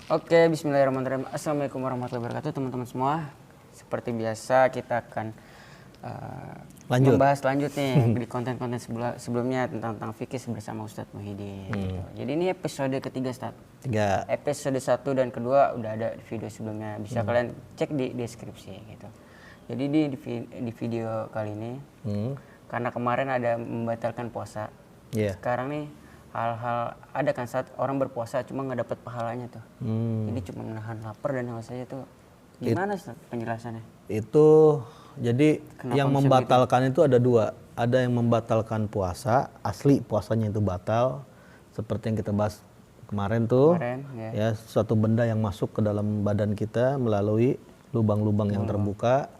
Oke, bismillahirrahmanirrahim. Assalamualaikum warahmatullahi wabarakatuh teman-teman semua. Seperti biasa kita akan membahas lanjut nih di konten-konten sebelumnya tentang fikih bersama Ustadz Muhyiddin. Gitu. Jadi ini episode ketiga, Ustadz. Episode 1 dan kedua udah ada di video sebelumnya. Bisa kalian cek di deskripsi gitu. Jadi di video kali ini karena kemarin ada membatalkan puasa. Sekarang nih hal-hal ada kan saat orang berpuasa cuma nggak dapat pahalanya tuh. Jadi cuma menahan lapar dan haus saja tuh. Gimana penjelasannya? Itu jadi Kenapa yang membatalkan itu ada dua. Ada yang membatalkan puasa, asli puasanya itu batal. Seperti yang kita bahas kemarin tuh. Ya, suatu benda yang masuk ke dalam badan kita melalui lubang-lubang yang terbuka.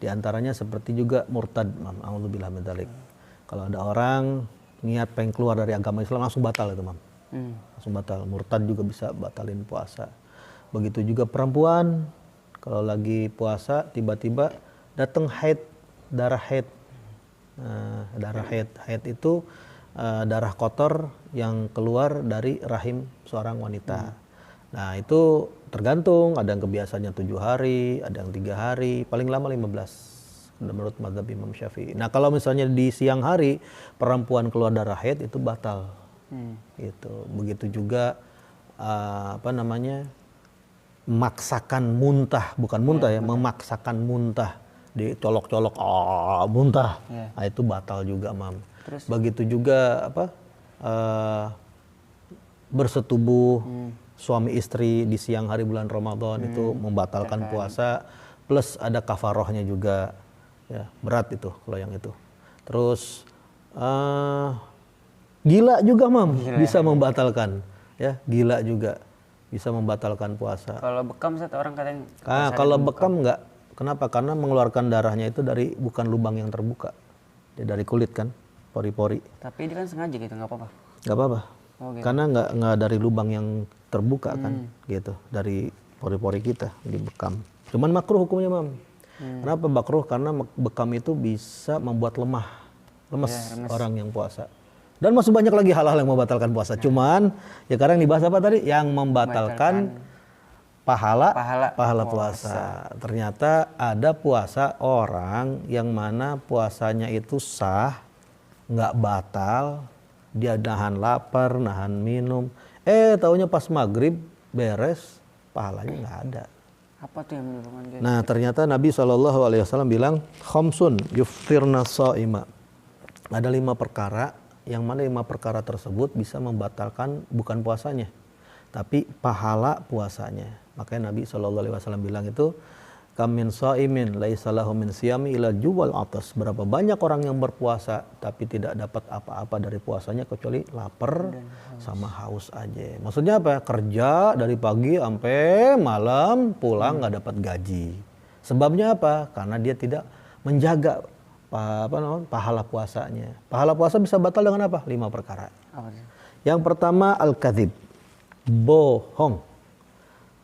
Di antaranya seperti juga murtad. A'udzubillah min dzalik. Kalau ada orang niat pengen keluar dari agama Islam langsung batal itu, Mam. Langsung batal. Murtad juga bisa batalin puasa. Begitu juga perempuan kalau lagi puasa tiba-tiba datang haid, darah haid. Darah haid itu darah kotor yang keluar dari rahim seorang wanita. Nah, itu tergantung, ada yang kebiasaannya 7 hari, ada yang 3 hari, paling lama 15 menurut mazhab Imam Syafi'i. Nah, kalau misalnya di siang hari perempuan keluar darah haid itu batal. Gitu. Begitu juga memaksakan muntah, bukan muntah ya, memaksakan muntah, dicolok-colok muntah. Nah, itu batal juga, Mam. Terus? Begitu juga bersetubuh suami istri di siang hari bulan Ramadan itu membatalkan puasa, plus ada kafarohnya juga. Ya, berat itu kalau yang itu. Terus gila juga, Mam, bisa membatalkan. Ya, gila juga bisa membatalkan puasa. Kalau bekam satu orang katanya. Kalau bekam enggak. Kenapa? Karena mengeluarkan darahnya itu dari bukan lubang yang terbuka. Dia dari kulit kan, pori-pori. Tapi dia kan sengaja gitu, nggak apa-apa. Nggak apa-apa. Oh, gitu. Karena nggak dari lubang yang terbuka kan, gitu. Dari pori-pori kita dibekam. Cuman makruh hukumnya, Mam. Kenapa makruh? Karena bekam itu bisa membuat lemes orang yang puasa. Dan masih banyak lagi hal-hal yang membatalkan puasa. Cuman ya sekarang dibahas apa tadi? Yang membatalkan pahala puasa. Ternyata ada puasa orang yang mana puasanya itu sah, nggak batal, dia nahan lapar, nahan minum. Taunya pas maghrib beres, pahalanya nggak ada. Apa tuh yang menyebabkan gitu? Nah, ternyata Nabi SAW bilang, khamsun yuftirna sha'ima. Ada 5 perkara, yang mana 5 perkara tersebut bisa membatalkan bukan puasanya, tapi pahala puasanya. Makanya Nabi SAW bilang itu, kam min sha'imin laisa lahu min siyami ila juwal atas. Berapa banyak orang yang berpuasa tapi tidak dapat apa-apa dari puasanya kecuali lapar sama haus aja. Maksudnya apa? Kerja dari pagi sampai malam, pulang nggak dapat gaji. Sebabnya apa? Karena dia tidak menjaga pahala puasanya. Pahala puasa bisa batal dengan apa? 5 perkara. Yang pertama al-kadzib, bohong.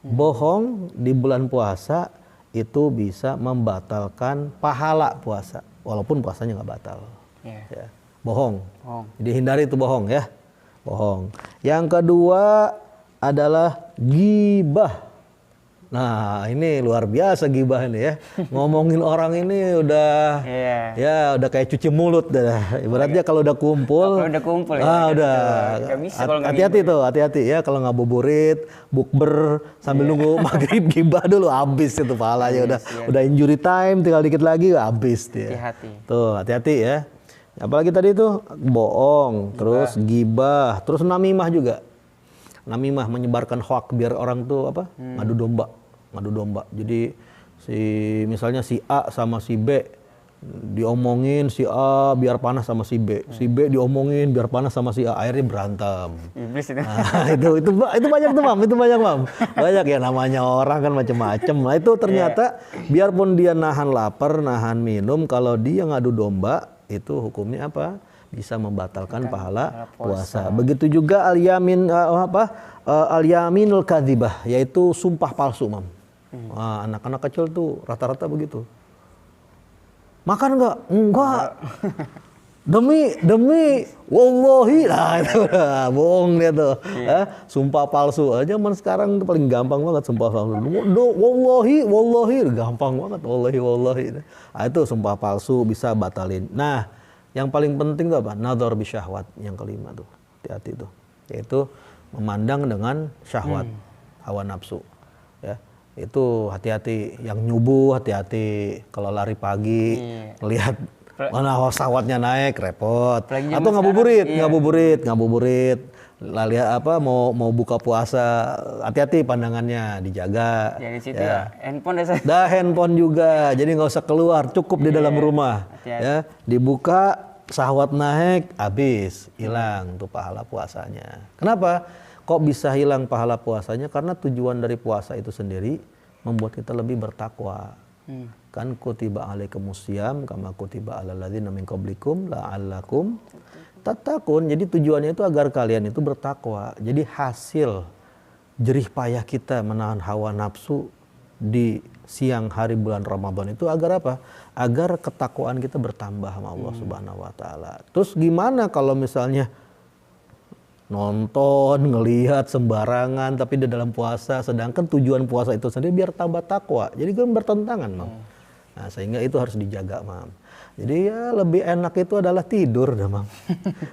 Bohong di bulan puasa itu bisa membatalkan pahala puasa, walaupun puasanya nggak batal. Ya. Bohong. Jadi hindari itu bohong ya. Bohong. Yang kedua adalah gibah. Nah, ini luar biasa gibah ini ya. Ngomongin orang ini udah ya udah kayak cuci mulut dah. Ibaratnya kalau udah kumpul. Kalau udah kumpul ya. Udah. Hati-hati tuh, hati-hati ya kalau ngabuburit, bukber sambil nunggu maghrib gibah dulu habis itu pahalanya udah injury time tinggal dikit lagi habis dia. Hati-hati. Tuh, hati-hati ya. Apalagi tadi itu bohong, terus gibah, terus namimah juga. Namimah menyebarkan hoak biar orang tuh ngadu domba. Jadi misalnya si A sama si B diomongin, si A biar panas sama si B. Si B diomongin biar panas sama si A, akhirnya berantem. Iblis itu. Nah, itu banyak tuh, Mam. Itu banyak, Mam. Banyak ya, namanya orang kan macam-macam. Nah, itu ternyata biarpun dia nahan lapar, nahan minum, kalau dia ngadu domba itu hukumnya apa? Bisa membatalkan pahala puasa. Begitu juga al-yaminul kadzibah, yaitu sumpah palsu, Mam. Wah, anak-anak kecil tuh rata-rata begitu. Makan enggak? Enggak. demi wallahi, nah itu udah bohong dia tuh. Sumpah palsu aja zaman sekarang tuh paling gampang banget sumpah palsu. Wallahi gampang banget wallahi. Nah, itu sumpah palsu bisa batalin. Nah, yang paling penting tuh apa? Nadhar bi syahwat yang kelima tuh. Hati-hati tuh. Yaitu memandang dengan syahwat, hawa nafsu. Ya. Itu hati-hati, yang nyubuh hati-hati, kalau lari pagi lihat mana sawatnya naik repot. Atau ngabuburit. Lihat apa mau buka puasa, hati-hati pandangannya dijaga. Dari situ ya. Handphone juga. Jadi nggak usah keluar, cukup di dalam rumah. Hati-hati. Ya, dibuka sahwat naik, habis hilang tuh pahala puasanya. Kenapa? Kok bisa hilang pahala puasanya? Karena tujuan dari puasa itu sendiri membuat kita lebih bertakwa. Kan kutiba alaikumus syiyam kama kutiba alal ladzina min qablikum la'allakum tattaqun. Jadi tujuannya itu agar kalian itu bertakwa. Jadi hasil jerih payah kita menahan hawa nafsu di siang hari bulan Ramadan itu agar apa? Agar ketakwaan kita bertambah sama Allah Subhanahu wa taala. Terus gimana kalau misalnya nonton, ngelihat sembarangan tapi di dalam puasa, sedangkan tujuan puasa itu sendiri biar tambah takwa. Jadi kan bertentangan, Mam. Nah, sehingga itu harus dijaga, Mam. Jadi ya lebih enak itu adalah tidur dah, Mam.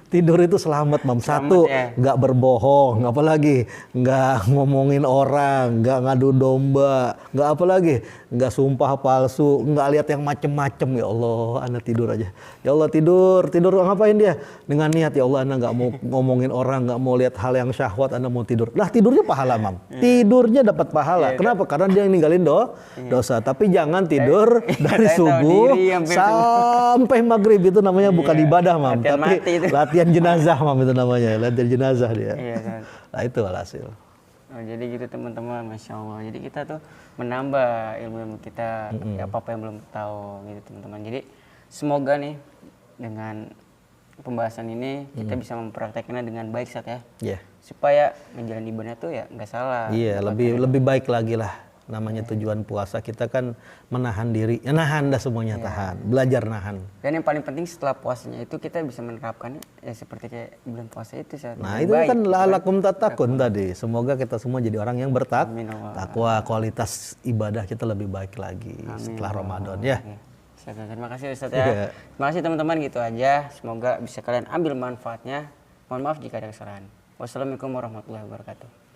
Tidur itu selamat, Mam. Satu, nggak berbohong, apalagi nggak ngomongin orang, nggak ngadu domba, nggak apalagi, nggak sumpah palsu, nggak lihat yang macem-macem. Ya Allah, Anda tidur aja. Ya Allah, tidur ngapain dia? Dengan niat, ya Allah, Anda nggak mau ngomongin orang, nggak mau lihat hal yang syahwat, Anda mau tidur. Lah tidurnya pahala, Mam. Tidurnya dapat pahala. Kenapa? Karena dia ninggalin dosa. Tapi jangan tidur dari subuh sampai maghrib, itu namanya bukan ibadah, Mam, tapi latihan jenazah, Mam, itu namanya latihan jenazah dia. Nah itu alhasil. Jadi gitu teman-teman, Masya Allah. Jadi kita tuh menambah ilmu kita, apa yang belum tahu gitu teman-teman. Jadi semoga nih dengan pembahasan ini kita bisa mempraktekkannya dengan baik, Ustaz ya. Supaya menjalani ibadah tuh ya nggak salah. Iya, lebih baik lagi lah. Namanya tujuan puasa kita kan menahan diri, nahan dah semuanya, tahan, belajar nahan. Dan yang paling penting setelah puasanya itu kita bisa menerapkannya ya seperti kayak bulan puasa itu. Nah itu kan la'allakum tattaqun tadi. Semoga kita semua jadi orang yang bertakwa, kualitas ibadah kita lebih baik lagi setelah Ramadan ya. Terima kasih Ustaz ya. Terima kasih teman-teman, gitu aja. Semoga bisa kalian ambil manfaatnya. Mohon maaf jika ada kesalahan. Wassalamualaikum warahmatullahi wabarakatuh.